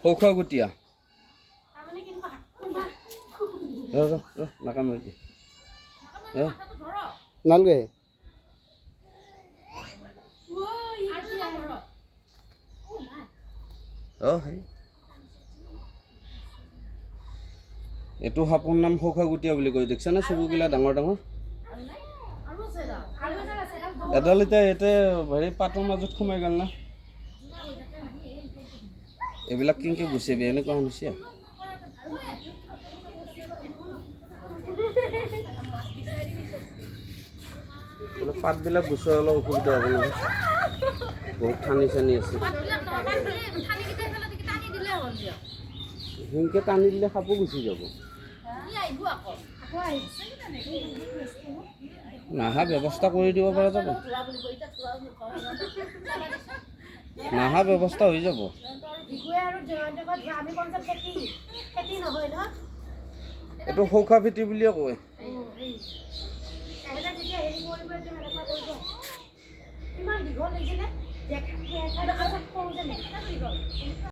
সৌখাগুটীয়া নাকামে নালগে এইটো সাপৰ নাম সৌখাগুটীয়া বুলি কয় দেখিছা নে চকুগিলা ডাঙৰ ডাঙৰ এডাল এতিয়া ইয়াতে হেৰি পাতৰ মাজত সোমাই গ'ল না এইবিলাক কেনেকৈ গুচাবি এনেকুৱা হৈছে পাতবিলাক গুচোৱা অলপ অসুবিধা হ'ব নহয় বহুত ঠানি চানি আছে সেনেকৈ টানি দিলে সাপো গুচি যাব নাহা ব্যৱস্থা কৰি দিব পৰা যাব নাহা ব্যৱস্থা হৈ যাব এইটো সৌখা ভেটি বুলিয়ে কয়